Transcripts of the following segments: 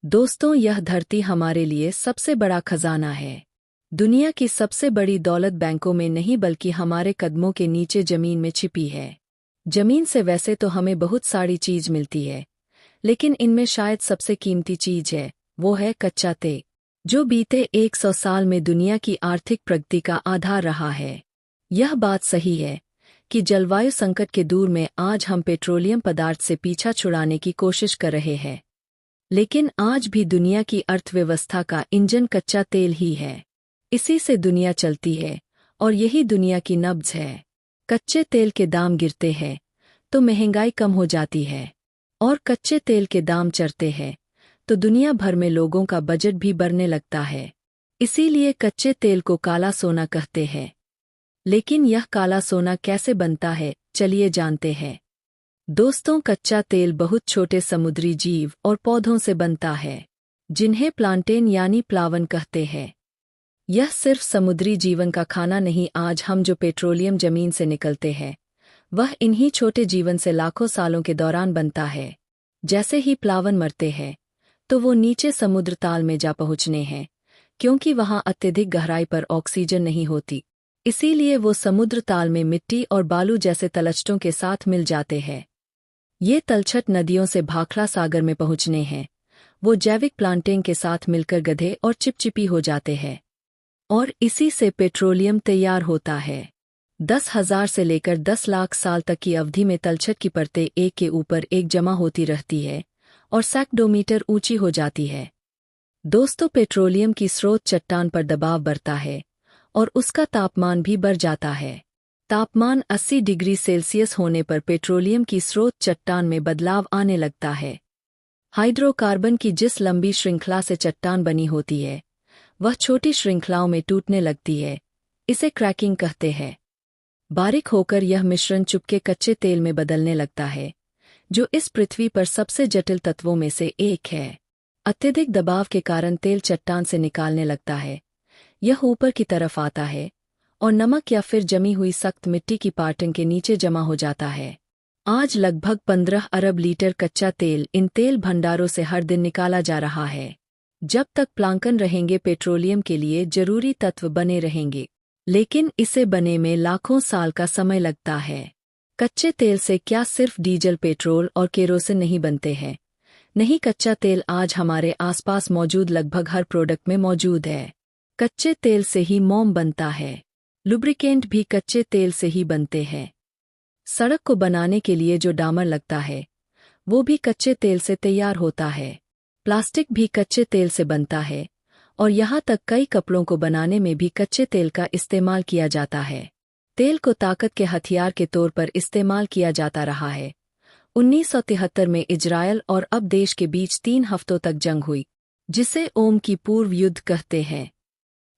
दोस्तों, यह धरती हमारे लिए सबसे बड़ा खजाना है। दुनिया की सबसे बड़ी दौलत बैंकों में नहीं बल्कि हमारे कदमों के नीचे जमीन में छिपी है। जमीन से वैसे तो हमें बहुत सारी चीज मिलती है, लेकिन इनमें शायद सबसे कीमती चीज है, वो है कच्चा तेल, जो बीते 100 साल में दुनिया की आर्थिक प्रगति का आधार रहा है। यह बात सही है कि जलवायु संकट के दौर में आज हम पेट्रोलियम पदार्थ से पीछा छुड़ाने की कोशिश कर रहे हैं, लेकिन आज भी दुनिया की अर्थव्यवस्था का इंजन कच्चा तेल ही है। इसी से दुनिया चलती है और यही दुनिया की नब्ज है। कच्चे तेल के दाम गिरते हैं तो महंगाई कम हो जाती है, और कच्चे तेल के दाम चढ़ते हैं तो दुनिया भर में लोगों का बजट भी बढ़ने लगता है। इसीलिए कच्चे तेल को काला सोना कहते हैं। लेकिन यह काला सोना कैसे बनता है, चलिए जानते हैं। दोस्तों, कच्चा तेल बहुत छोटे समुद्री जीव और पौधों से बनता है, जिन्हें प्लांटेन यानी प्लावन कहते हैं। यह सिर्फ समुद्री जीवन का खाना नहीं, आज हम जो पेट्रोलियम जमीन से निकलते हैं वह इन्हीं छोटे जीवन से लाखों सालों के दौरान बनता है। जैसे ही प्लावन मरते हैं तो वो नीचे समुद्र ताल में जा पहुँचने हैं, क्योंकि वहाँ अत्यधिक गहराई पर ऑक्सीजन नहीं होती। इसीलिए वो समुद्र ताल में मिट्टी और बालू जैसे तलछटों के साथ मिल जाते हैं। ये तलछट नदियों से भाखड़ा सागर में पहुँचने हैं। वो जैविक प्लांटेन के साथ मिलकर गधे और चिपचिपी हो जाते हैं, और इसी से पेट्रोलियम तैयार होता है। 10,000 से लेकर 10 लाख साल तक की अवधि में तलछट की परतें एक के ऊपर एक जमा होती रहती है और सैकड़ों मीटर ऊंची हो जाती है। दोस्तों, पेट्रोलियम की स्रोत चट्टान पर दबाव बढ़ता है और उसका तापमान भी बढ़ जाता है। तापमान 80 डिग्री सेल्सियस होने पर पेट्रोलियम की स्रोत चट्टान में बदलाव आने लगता है। हाइड्रोकार्बन की जिस लंबी श्रृंखला से चट्टान बनी होती है वह छोटी श्रृंखलाओं में टूटने लगती है। इसे क्रैकिंग कहते हैं। बारीक होकर यह मिश्रण चुपके कच्चे तेल में बदलने लगता है, जो इस पृथ्वी पर सबसे जटिल तत्वों में से एक है। अत्यधिक दबाव के कारण तेल चट्टान से निकालने लगता है। यह ऊपर की तरफ आता है और नमक या फिर जमी हुई सख्त मिट्टी की पार्टिंग के नीचे जमा हो जाता है। आज लगभग 15 अरब लीटर कच्चा तेल इन तेल भंडारों से हर दिन निकाला जा रहा है। जब तक प्लांकन रहेंगे, पेट्रोलियम के लिए जरूरी तत्व बने रहेंगे, लेकिन इसे बने में लाखों साल का समय लगता है। कच्चे तेल से क्या सिर्फ डीजल, पेट्रोल और केरोसिन नहीं बनते हैं? नहीं, कच्चा तेल आज हमारे आसपास मौजूद लगभग हर प्रोडक्ट में मौजूद है। कच्चे तेल से ही मोम बनता है। लुब्रिकेंट भी कच्चे तेल से ही बनते हैं। सड़क को बनाने के लिए जो डामर लगता है वो भी कच्चे तेल से तैयार होता है। प्लास्टिक भी कच्चे तेल से बनता है, और यहाँ तक कई कपड़ों को बनाने में भी कच्चे तेल का इस्तेमाल किया जाता है। तेल को ताकत के हथियार के तौर पर इस्तेमाल किया जाता रहा है। 1973 में इजरायल और अब देश के बीच 3 हफ्तों तक जंग हुई, जिसे ओम की पूर्व युद्ध कहते हैं।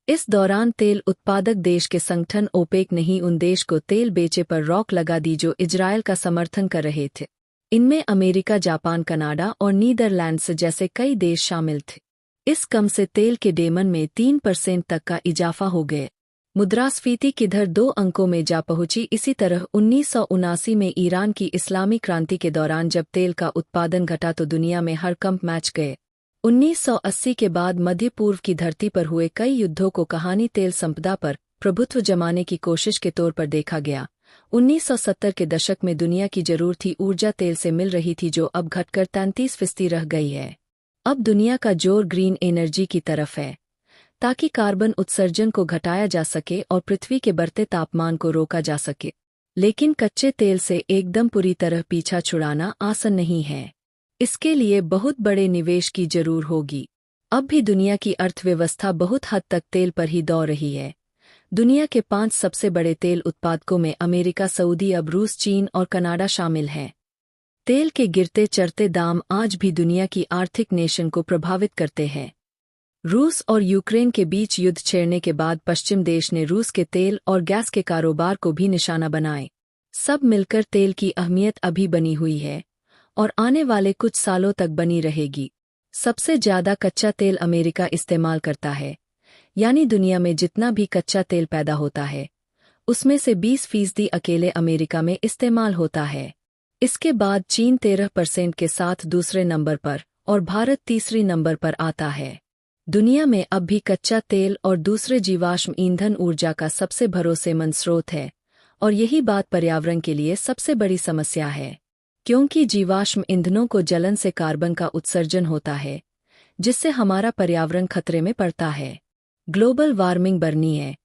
इस दौरान तेल उत्पादक देश के संगठन ओपेक नहीं उन देश को तेल बेचे पर रोक लगा दी जो इजरायल का समर्थन कर रहे थे। इनमें अमेरिका, जापान, कनाडा और नीदरलैंड्स जैसे कई देश शामिल थे। इस कम से तेल के डेमन में 3% तक का इजाफा हो गए। मुद्रास्फीति किधर 2 अंकों में जा पहुंची। इसी तरह 1979 में ईरान की इस्लामी क्रांति के दौरान जब तेल का उत्पादन घटा तो दुनिया में हड़कंप मच गए। 1980 के बाद मध्य पूर्व की धरती पर हुए कई युद्धों को कहानी तेल संपदा पर प्रभुत्व जमाने की कोशिश के तौर पर देखा गया। 1970 के दशक में दुनिया की जरूरत ऊर्जा तेल से मिल रही थी, जो अब घटकर 33% रह गई है। अब दुनिया का जोर ग्रीन एनर्जी की तरफ है, ताकि कार्बन उत्सर्जन को घटाया जा सके और पृथ्वी के बढ़ते तापमान को रोका जा सके। लेकिन कच्चे तेल से एकदम पूरी तरह पीछा छुड़ाना आसान नहीं है। इसके लिए बहुत बड़े निवेश की जरूर होगी। अब भी दुनिया की अर्थव्यवस्था बहुत हद तक तेल पर ही दौड़ रही है। दुनिया के 5 सबसे बड़े तेल उत्पादकों में अमेरिका, सऊदी अरब, रूस, चीन और कनाडा शामिल हैं। तेल के गिरते चढ़ते दाम आज भी दुनिया की आर्थिक नेशन को प्रभावित करते हैं। रूस और यूक्रेन के बीच युद्ध छेड़ने के बाद पश्चिम देश ने रूस के तेल और गैस के कारोबार को भी निशाना बनाए। सब मिलकर तेल की अहमियत अभी बनी हुई है और आने वाले कुछ सालों तक बनी रहेगी। सबसे ज्यादा कच्चा तेल अमेरिका इस्तेमाल करता है, यानी दुनिया में जितना भी कच्चा तेल पैदा होता है उसमें से 20% अकेले अमेरिका में इस्तेमाल होता है। इसके बाद चीन 13% के साथ दूसरे नंबर पर और भारत तीसरी नंबर पर आता है। दुनिया में अब भी कच्चा तेल और दूसरे जीवाश्म ईंधन ऊर्जा का सबसे भरोसेमंद स्रोत है, और यही बात पर्यावरण के लिए सबसे बड़ी समस्या है, क्योंकि जीवाश्म ईंधनों को जलन से कार्बन का उत्सर्जन होता है, जिससे हमारा पर्यावरण खतरे में पड़ता है। ग्लोबल वार्मिंग बढ़नी है,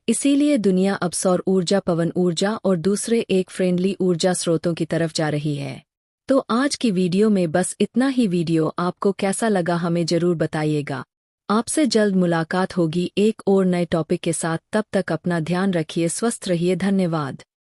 इसीलिए दुनिया अब सौर ऊर्जा, पवन ऊर्जा और दूसरे एक फ्रेंडली ऊर्जा स्रोतों की तरफ जा रही है। तो आज की वीडियो में बस इतना ही। वीडियो आपको कैसा लगा हमें जरूर बताइएगा। आपसे जल्द मुलाकात होगी एक और नए टॉपिक के साथ। तब तक अपना ध्यान रखिए, स्वस्थ रहिए। धन्यवाद।